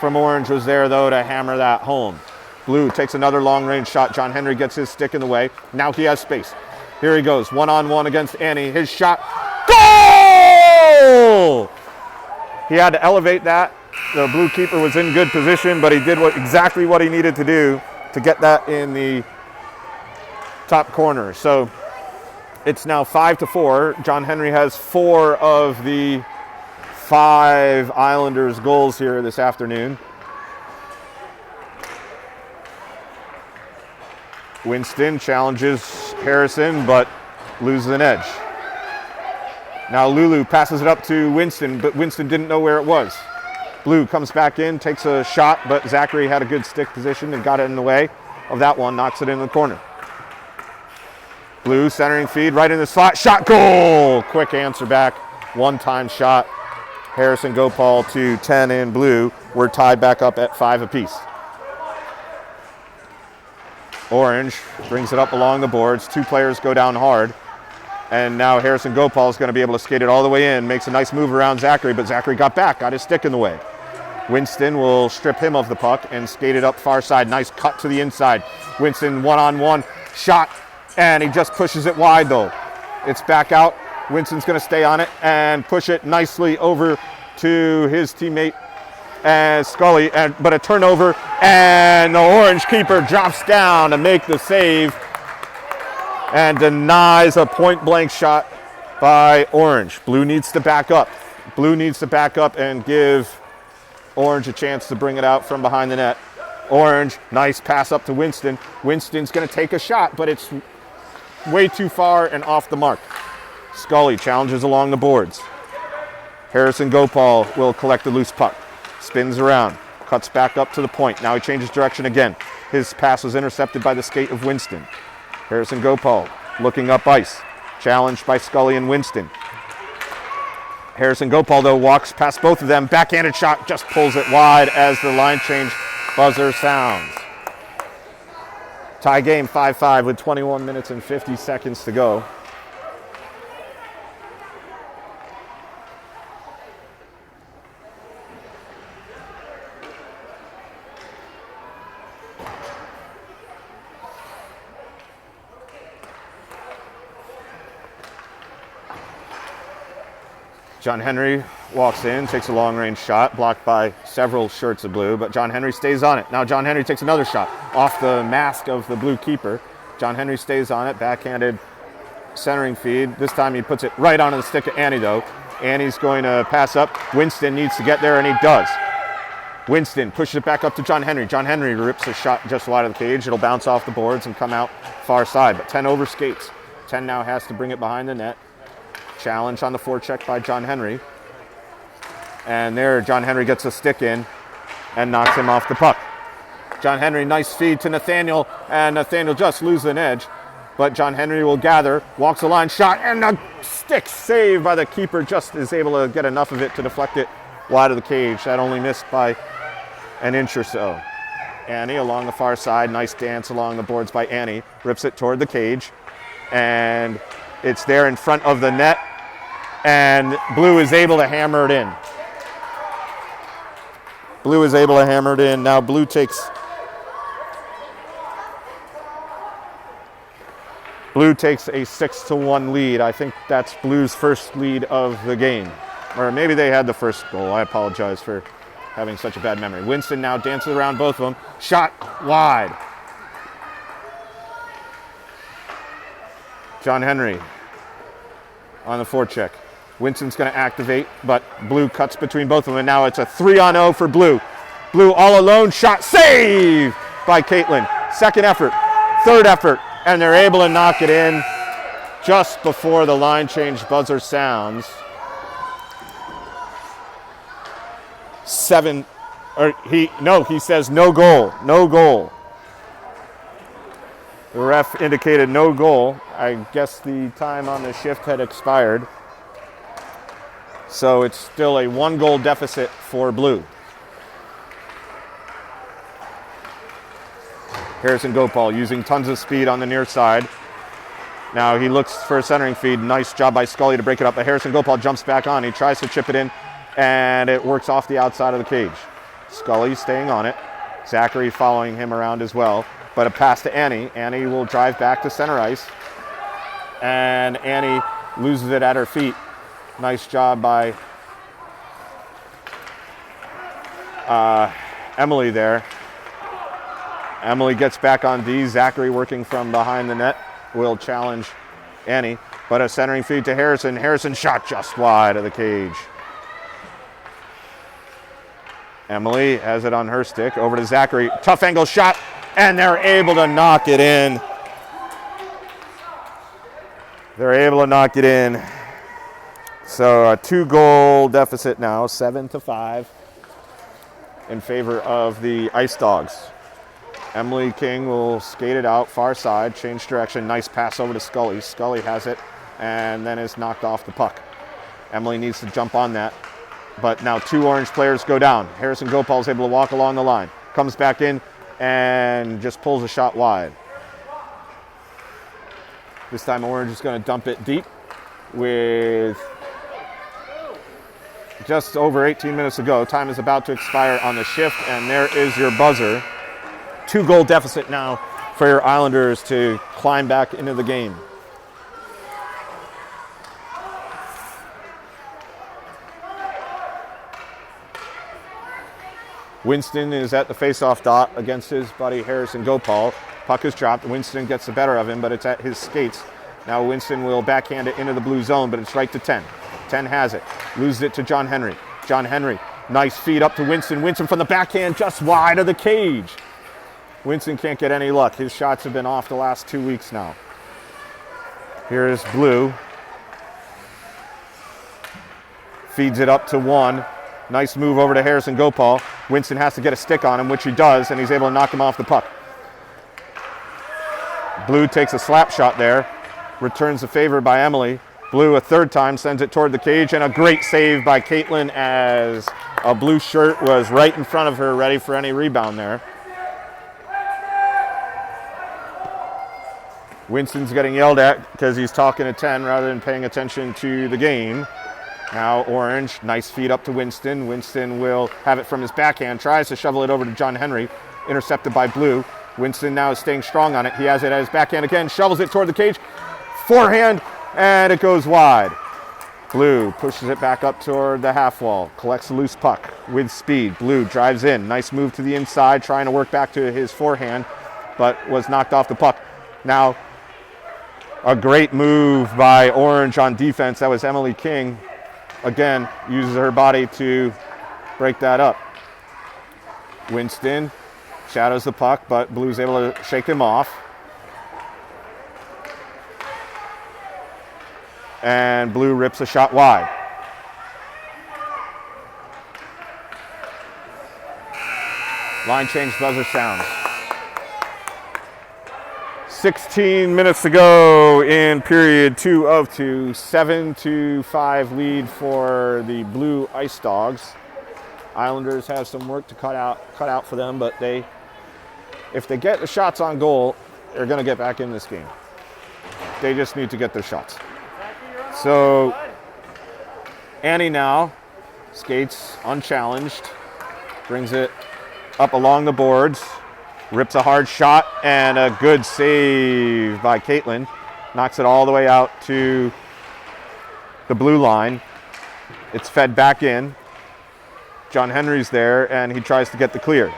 from orange was there, though, to hammer that home. Blue takes another long-range shot. John Henry gets his stick in the way. Now he has space. Here he goes, one-on-one against Annie. His shot, goal! He had to elevate that. The blue keeper was in good position, but he did exactly what he needed to do to get that in the top corner. So it's now 5-4. John Henry has 4 of the 5 Islanders goals here this afternoon. Winston challenges Harrison, but loses an edge. Now Lulu passes it up to Winston, but Winston didn't know where it was. Blue comes back in, takes a shot, but Zachary had a good stick position and got it in the way of that one, knocks it in the corner. Blue centering feed right in the slot, shot, goal! Quick answer back, one-time shot. Harrison Gopal to 10 in blue. We're tied back up at 5 apiece. Orange brings it up along the boards. 2 players go down hard. And now Harrison Gopal is going to be able to skate it all the way in. Makes a nice move around Zachary, but Zachary got back, got his stick in the way. Winston will strip him of the puck and skate it up far side. Nice cut to the inside. Winston one-on-one shot, and he just pushes it wide though. It's back out. Winston's going to stay on it and push it nicely over to his teammate Scully, but a turnover, and the orange keeper drops down to make the save and denies a point-blank shot by orange. Blue needs to back up. Blue needs to back up and give orange a chance to bring it out from behind the net. Orange, nice pass up to Winston. Winston's going to take a shot, but it's way too far and off the mark. Scully challenges along the boards. Harrison Gopal will collect the loose puck. Spins around, cuts back up to the point. Now he changes direction again. His pass was intercepted by the skate of Winston. Harrison Gopal looking up ice. Challenged by Scully and Winston. Harrison Gopal, though, walks past both of them. Backhanded shot, just pulls it wide as the line change buzzer sounds. Tie game 5-5 with 21 minutes and 50 seconds to go. John Henry walks in, takes a long-range shot, blocked by several shirts of blue, but John Henry stays on it. Now John Henry takes another shot off the mask of the blue keeper. John Henry stays on it, backhanded centering feed. This time he puts it right onto the stick of Annie, though. Annie's going to pass up. Winston needs to get there, and he does. Winston pushes it back up to John Henry. John Henry rips a shot just wide of the cage. It'll bounce off the boards and come out far side, but 10 over skates. 10 now has to bring it behind the net. Challenge on the forecheck by John Henry. And there, John Henry gets a stick in and knocks him off the puck. John Henry, nice feed to Nathaniel, and Nathaniel just loses an edge. But John Henry will gather, walks the line, shot, and a stick save by the keeper. Just is able to get enough of it to deflect it wide of the cage. That only missed by an inch or so. Annie along the far side, nice dance along the boards by Annie. Rips it toward the cage, and it's there in front of the net. And Blue is able to hammer it in. Blue is able to hammer it in. Now Blue takes a 6-1 lead. I think that's Blue's first lead of the game. Or maybe they had the first goal. I apologize for having such a bad memory. Winston now dances around both of them. Shot wide. John Henry on the forecheck. Winston's going to activate, but Blue cuts between both of them, and now it's a 3-on-0 for Blue. Blue all alone, shot, save by Caitlin. Second effort, third effort, and they're able to knock it in just before the line change buzzer sounds. He says no goal, no goal. The ref indicated no goal. I guess the time on the shift had expired. So it's still a 1-goal deficit for Blue. Harrison Gopal using tons of speed on the near side. Now he looks for a centering feed. Nice job by Scully to break it up. But Harrison Gopal jumps back on. He tries to chip it in, and it works off the outside of the cage. Scully staying on it. Zachary following him around as well. But a pass to Annie. Annie will drive back to center ice. And Annie loses it at her feet. Nice job by Emily there. Emily gets back on D. Zachary working from behind the net will challenge Annie. But a centering feed to Harrison. Harrison shot just wide of the cage. Emily has it on her stick. Over to Zachary. Tough angle shot. And they're able to knock it in. They're able to knock it in. So a 2-goal deficit now, 7-5 in favor of the Ice Dogs. Emily King will skate it out, far side, change direction. Nice pass over to Scully. Scully has it and then is knocked off the puck. Emily needs to jump on that. But now 2 Orange players go down. Harrison Gopal is able to walk along the line. Comes back in and just pulls a shot wide. This time Orange is going to dump it deep with just over 18 minutes to go. Time is about to expire on the shift, and there is your buzzer. 2-goal deficit now for your Islanders to climb back into the game. Winston is at the face-off dot against his buddy Harrison Gopal. Puck is dropped. Winston gets the better of him, but it's at his skates. Now Winston will backhand it into the blue zone, but it's right to 10. 10 has it. Loses it to John Henry. John Henry, nice feed up to Winston. Winston from the backhand just wide of the cage. Winston can't get any luck. His shots have been off the last 2 weeks now. Here is Blue. Feeds it up to 1. Nice move over to Harrison Gopal. Winston has to get a stick on him, which he does, and he's able to knock him off the puck. Blue takes a slap shot there. Returns the favor by Emily. Blue a third time sends it toward the cage, and a great save by Caitlin as a blue shirt was right in front of her, ready for any rebound there. Winston's getting yelled at because he's talking to 10 rather than paying attention to the game. Now Orange, nice feed up to Winston. Winston will have it from his backhand, tries to shovel it over to John Henry, intercepted by Blue. Winston now is staying strong on it. He has it at his backhand again, shovels it toward the cage, forehand, and it goes wide. Blue pushes it back up toward the half wall, collects a loose puck with speed. Blue drives in, nice move to the inside, trying to work back to his forehand, but was knocked off the puck. Now, a great move by Orange on defense. That was Emily King. Again, uses her body to break that up. Winston shadows the puck, but Blue's able to shake him off. And Blue rips a shot wide. Line change buzzer sounds. 16 minutes to go in period 2 of 2. 7-5 lead for the Blue Ice Dogs. Islanders have some work to cut out for them, but if they get the shots on goal, they're going to get back in this game. They just need to get their shots. So Annie now skates unchallenged, brings it up along the boards, rips a hard shot, and a good save by Caitlin. Knocks it all the way out to the blue line. It's fed back in. John Henry's there, and he tries to get the clear.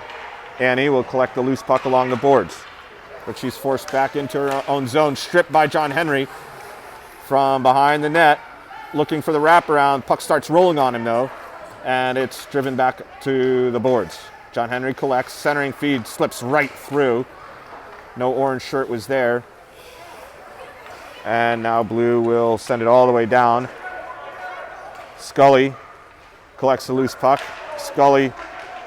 Annie will collect the loose puck along the boards, but she's forced back into her own zone, stripped by John Henry from behind the net, looking for the wraparound. Puck starts rolling on him, though, and it's driven back to the boards. John Henry collects, centering feed, slips right through. No orange shirt was there. And now blue will send it all the way down. Scully collects the loose puck. Scully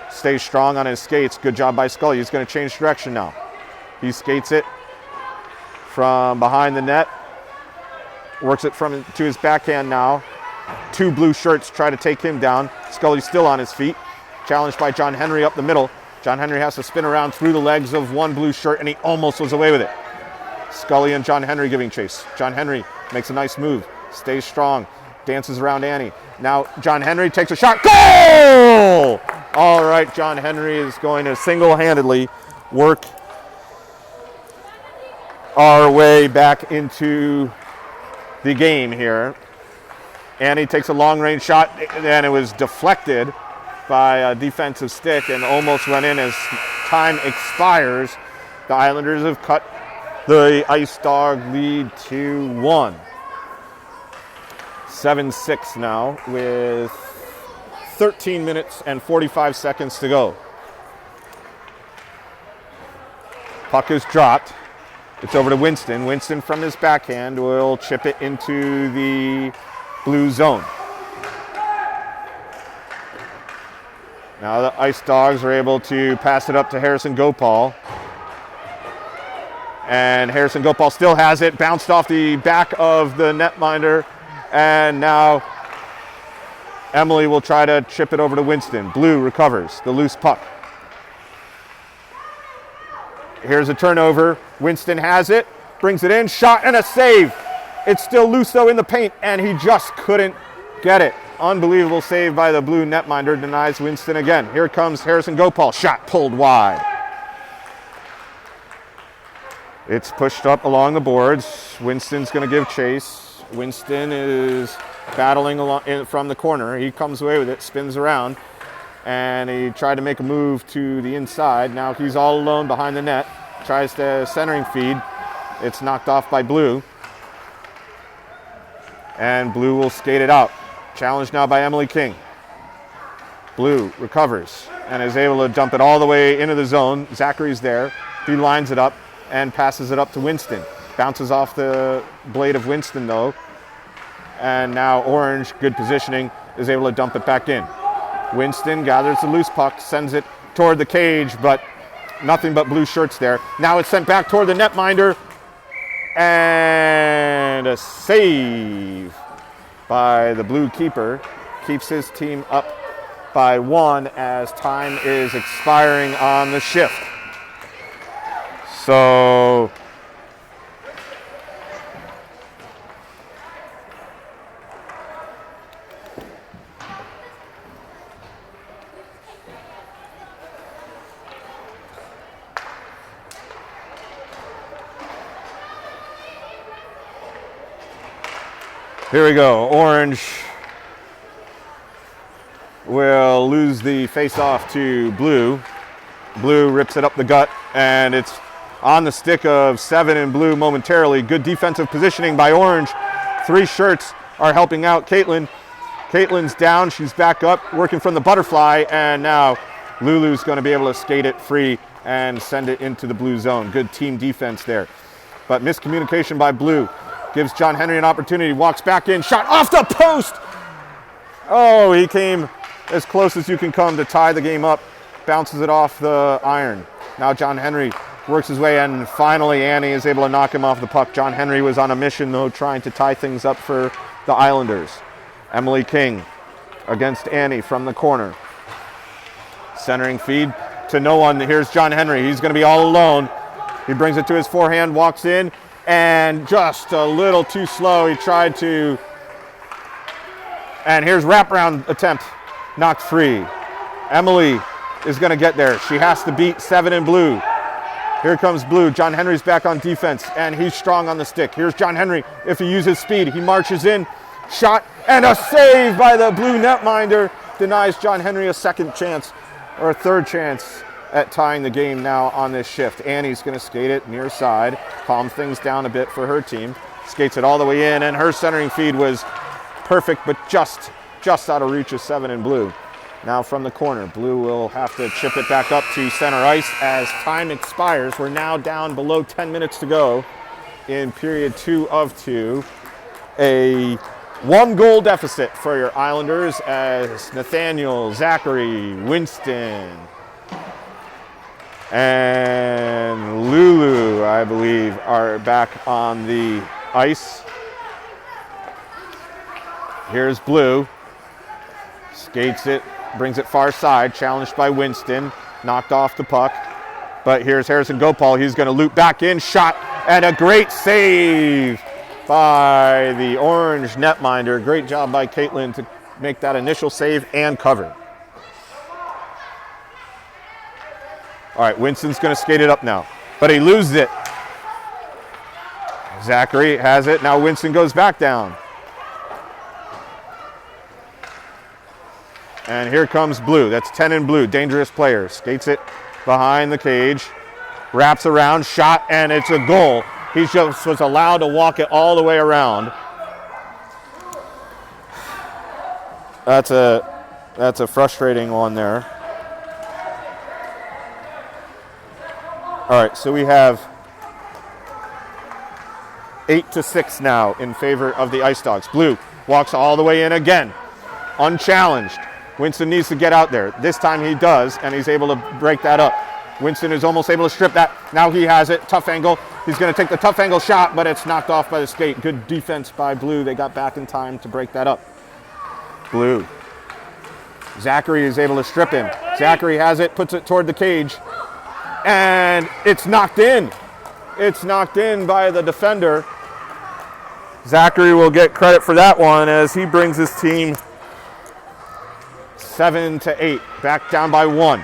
stays strong on his skates. Good job by Scully. He's going to change direction now. He skates it from behind the net. Works it to his backhand now. 2 blue shirts try to take him down. Scully's still on his feet. Challenged by John Henry up the middle. John Henry has to spin around through the legs of 1 blue shirt, and he almost was away with it. Scully and John Henry giving chase. John Henry makes a nice move. Stays strong. Dances around Annie. Now John Henry takes a shot. Goal! All right, John Henry is going to single-handedly work our way back into the game here. Annie takes a long-range shot, and it was deflected by a defensive stick and almost went in as time expires. The Islanders have cut the Ice Dog lead to 1. 7-6 now with 13 minutes and 45 seconds to go. Puck is dropped. It's over to Winston. Winston from his backhand will chip it into the blue zone. Now the Ice Dogs are able to pass it up to Harrison Gopal. And Harrison Gopal still has it. Bounced off the back of the netminder. And now Emily will try to chip it over to Winston. Blue recovers the loose puck. Here's a turnover. Winston has it, brings it in, shot and a save. It's still loose though in the paint, and he just couldn't get it. Unbelievable save by the blue netminder, denies Winston again. Here comes Harrison Gopal, shot pulled wide. It's pushed up along the boards. Winston's going to give chase. Winston is battling along from the corner. He comes away with it, spins around, and he tried to make a move to the inside. Now he's all alone behind the net. Tries the centering feed. It's knocked off by Blue. And Blue will skate it out. Challenged now by Emily King. Blue recovers and is able to dump it all the way into the zone. Zachary's there. He lines it up and passes it up to Winston. Bounces off the blade of Winston though. And now Orange, good positioning, is able to dump it back in. Winston gathers the loose puck, sends it toward the cage, but nothing but blue shirts there. Now it's sent back toward the netminder. And a save by the blue keeper. Keeps his team up by 1 as time is expiring on the shift. So here we go. Orange will lose the face-off to Blue. Blue rips it up the gut, and it's on the stick of 7 in Blue momentarily. Good defensive positioning by Orange. 3 shirts are helping out Caitlin. Caitlin's down. She's back up, working from the butterfly, and now Lulu's going to be able to skate it free and send it into the blue zone. Good team defense there. But miscommunication by Blue. Gives John Henry an opportunity, walks back in, shot off the post! Oh, he came as close as you can come to tie the game up. Bounces it off the iron. Now John Henry works his way in, and finally Annie is able to knock him off the puck. John Henry was on a mission though, trying to tie things up for the Islanders. Emily King against Annie from the corner. Centering feed to no one. Here's John Henry. He's going to be all alone. He brings it to his forehand, walks in, and just a little too slow. He tried to, and here's wraparound attempt, knocked free. Emily is going to get there. She has to beat 7 in Blue. Here comes Blue. John Henry's back on defense, and he's strong on the stick. Here's John Henry. If he uses speed, he marches in, shot, and a save by the Blue netminder. Denies John Henry a second chance, or a third chance at tying the game now on this shift. Annie's going to skate it near side, calm things down a bit for her team. Skates it all the way in, and her centering feed was perfect, but just out of reach of 7 in Blue. Now from the corner, Blue will have to chip it back up to center ice as time expires. We're now down below 10 minutes to go in period 2 of 2. A 1-goal deficit for your Islanders as Nathaniel, Zachary, Winston, and Lulu, I believe, are back on the ice. Here's Blue. Skates it, brings it far side, challenged by Winston, knocked off the puck. But here's Harrison Gopal. He's going to loop back in, shot, and a great save by the Orange netminder. Great job by Caitlin to make that initial save and cover. All right, Winston's going to skate it up now, but he loses it. Zachary has it. Now Winston goes back down. And here comes Blue. That's 10 in Blue, dangerous player. Skates it behind the cage, wraps around, shot, and it's a goal. He just was allowed to walk it all the way around. That's a frustrating one there. All right, so we have 8-6 now in favor of the Ice Dogs. Blue walks all the way in again, unchallenged. Winston needs to get out there. This time he does, and he's able to break that up. Winston is almost able to strip that. Now he has it. Tough angle. He's going to take the tough angle shot, but it's knocked off by the skate. Good defense by Blue. They got back in time to break that up. Blue. Zachary is able to strip him. Zachary has it, puts it toward the cage, and it's knocked in. It's knocked in by the defender. Zachary will get credit for that one as he brings his team 7-8, back down by 1.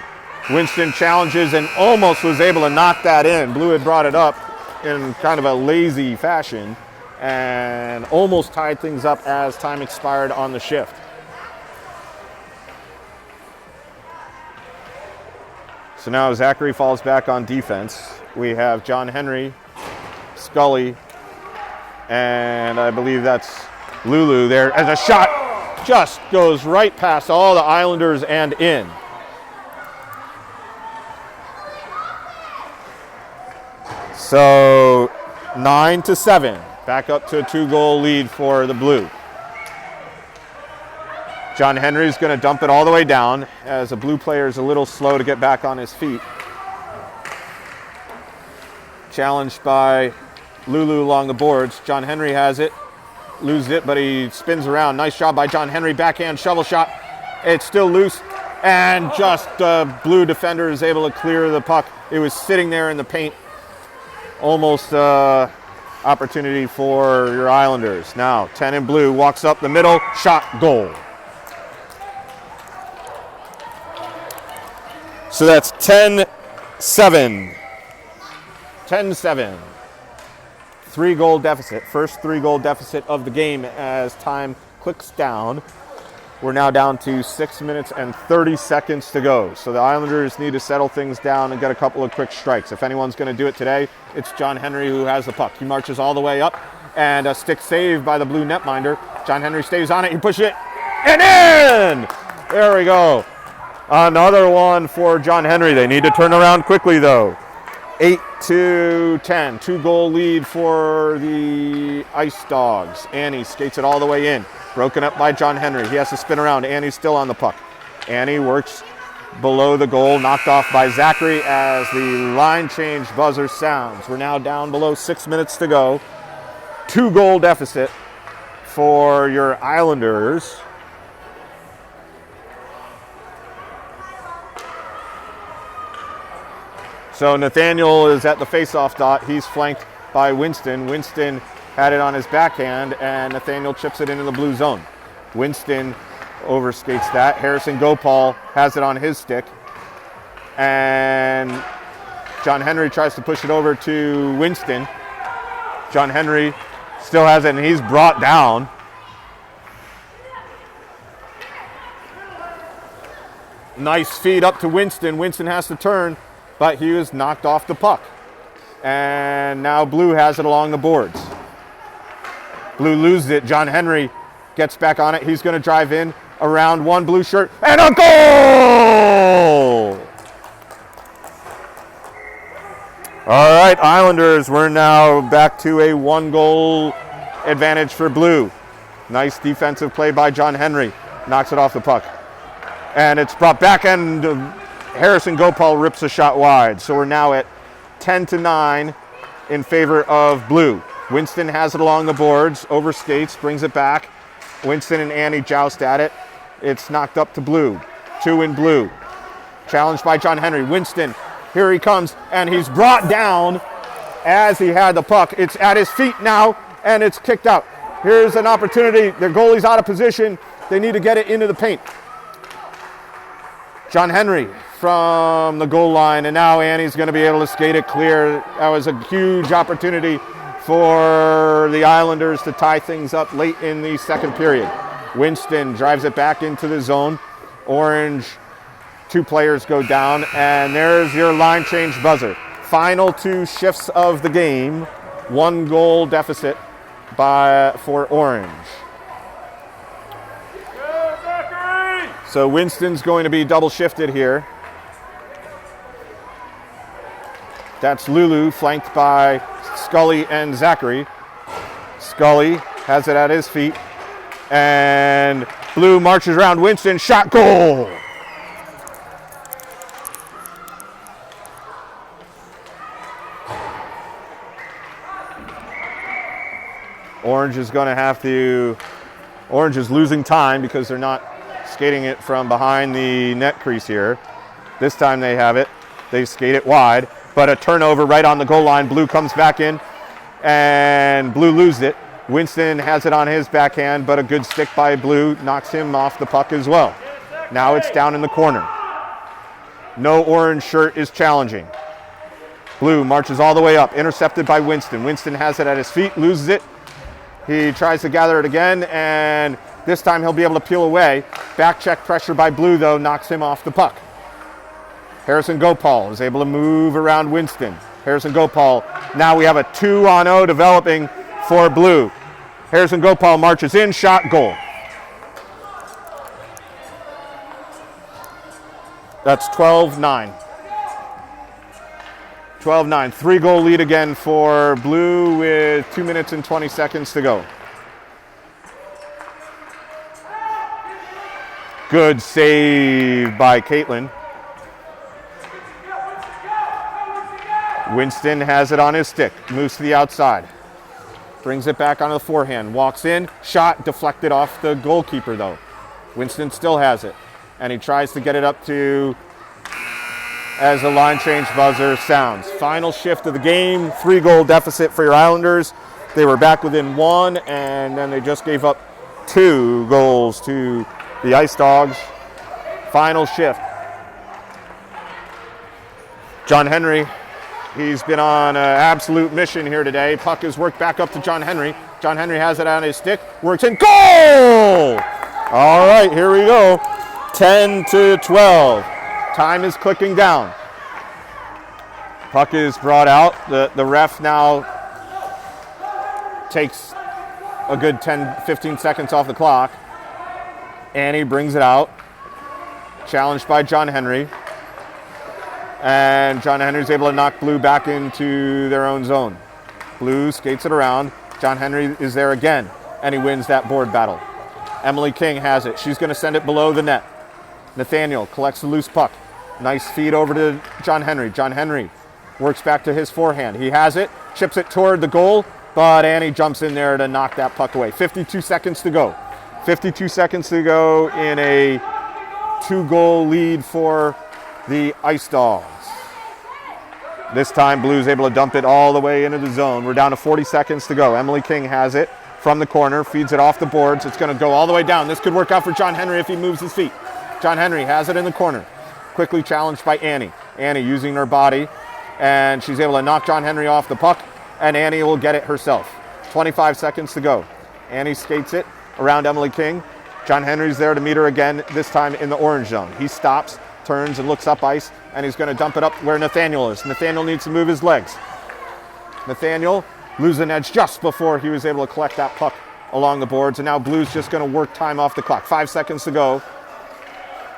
Winston challenges and almost was able to knock that in. Blue had brought it up in kind of a lazy fashion and almost tied things up as time expired on the shift. So now Zachary falls back on defense. We have John Henry, Scully, and I believe that's Lulu there as a shot just goes right past all the Islanders and in. So 9-7, back up to a 2-goal lead for the Blue. John Henry's going to dump it all the way down as the Blue player is a little slow to get back on his feet. Challenged by Lulu along the boards. John Henry has it. Loses it, but he spins around. Nice job by John Henry. Backhand shovel shot. It's still loose, and just the Blue defender is able to clear the puck. It was sitting there in the paint. Almost opportunity for your Islanders. Now 10 in Blue walks up the middle, shot, goal. So that's 10-7. 10-7. 3-goal deficit. First 3-goal deficit of the game as time clicks down. We're now down to 6 minutes and 30 seconds to go. So the Islanders need to settle things down and get a couple of quick strikes. If anyone's going to do it today, it's John Henry who has the puck. He marches all the way up, and a stick save by the Blue netminder. John Henry stays on it. He pushes it, and in! There we go. Another one for John Henry. They need to turn around quickly, though. 8-10, 2-goal lead for the Ice Dogs. Annie skates it all the way in. Broken up by John Henry. He has to spin around. Annie's still on the puck. Annie works below the goal, knocked off by Zachary as the line change buzzer sounds. We're now down below 6 minutes to go. 2-goal deficit for your Islanders. So Nathaniel is at the face-off dot. He's flanked by Winston. Winston had it on his backhand, and Nathaniel chips it into the Blue zone. Winston overskates that. Harrison Gopal has it on his stick. And John Henry tries to push it over to Winston. John Henry still has it, and he's brought down. Nice feed up to Winston. Winston has to turn, but he was knocked off the puck. And now Blue has it along the boards. Blue loses it. John Henry gets back on it. He's going to drive in around one Blue shirt, and a goal! All right, Islanders, we're now back to a 1-goal advantage for Blue. Nice defensive play by John Henry. Knocks it off the puck. And it's brought back, and Harrison Gopal rips a shot wide. So we're now at 10-9 in favor of Blue. Winston has it along the boards, overskates, brings it back. Winston and Annie joust at it. It's knocked up to Blue. 2 in Blue. Challenged by John Henry. Winston, here he comes, and he's brought down as he had the puck. It's at his feet now, and it's kicked out. Here's an opportunity. Their goalie's out of position. They need to get it into the paint. John Henry from the goal line, and now Annie's going to be able to skate it clear. That was a huge opportunity for the Islanders to tie things up late in the second period. Winston drives it back into the zone. Orange, 2 players go down, and there's your line change buzzer. Final 2 shifts of the game. 1-goal deficit for Orange. So Winston's going to be double shifted here. That's Lulu, flanked by Scully and Zachary. Scully has it at his feet. And Blue marches around Winston. Shot, goal! Orange is going to have to... Orange is losing time because they're not skating it from behind the net crease here. This time they have it. They skate it wide, but a turnover right on the goal line. Blue comes back in, and Blue loses it. Winston has it on his backhand, but a good stick by Blue knocks him off the puck as well. Now it's down in the corner. No orange shirt is challenging. Blue marches all the way up, intercepted by Winston. Winston has it at his feet, loses it. He tries to gather it again, and this time he'll be able to peel away. Back check pressure by Blue, though, knocks him off the puck. Harrison Gopal is able to move around Winston. Harrison Gopal, now we have a 2-on-0 developing for Blue. Harrison Gopal marches in, shot, goal. That's 12-9. 12-9, 3-goal lead again for Blue with 2 minutes and 20 seconds to go. Good save by Caitlin. Winston has it on his stick, moves to the outside. Brings it back onto the forehand, walks in, shot deflected off the goalkeeper though. Winston still has it, and he tries to get it up to, as the line change buzzer sounds. Final shift of the game, 3-goal deficit for your Islanders. They were back within 1, and then they just gave up 2 goals to the Ice Dogs. Final shift. John Henry, he's been on an absolute mission here today. Puck is worked back up to John Henry. John Henry has it on his stick, works in, goal! All right, here we go. 10-12. Time is clicking down. Puck is brought out. The ref now takes a good 10-15 seconds off the clock. Annie brings it out. Challenged by John Henry. And John Henry's able to knock Blue back into their own zone. Blue skates it around. John Henry is there again, and he wins that board battle. Emily King has it. She's going to send it below the net. Nathaniel collects the loose puck. Nice feed over to John Henry. John Henry works back to his forehand. He has it, chips it toward the goal, but Annie jumps in there to knock that puck away. 52 seconds to go. 52 seconds to go in a 2-goal lead for the Ice Dogs. This time Blue's able to dump it all the way into the zone. We're down to 40 seconds to go. Emily King has it from the corner, feeds it off the boards. It's going to go all the way down. This could work out for John Henry if he moves his feet. John Henry has it in the corner. Quickly challenged by Annie. Annie using her body, and she's able to knock John Henry off the puck, and Annie will get it herself. 25 seconds to go. Annie skates it around Emily King. John Henry's there to meet her again, this time in the orange zone. He stops, turns, and looks up ice, and he's going to dump it up where Nathaniel is. Nathaniel needs to move his legs. Nathaniel loses an edge just before he was able to collect that puck along the boards, and now Blue's just going to work time off the clock. 5 seconds to go.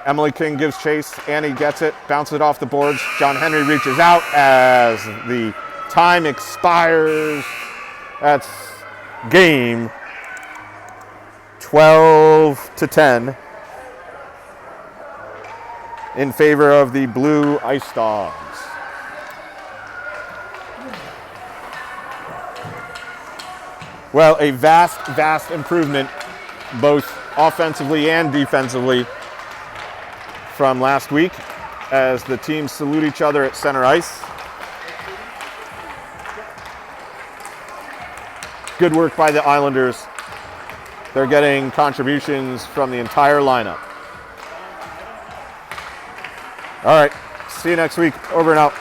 Emily King gives chase. Annie gets it, bounces it off the boards. John Henry reaches out as the time expires. That's game 12-10 in favor of the Blue Ice Dogs. Well, a vast improvement, both offensively and defensively, from last week as the teams salute each other at center ice. Good work by the Islanders. They're getting contributions from the entire lineup. All right, see you next week. Over and out.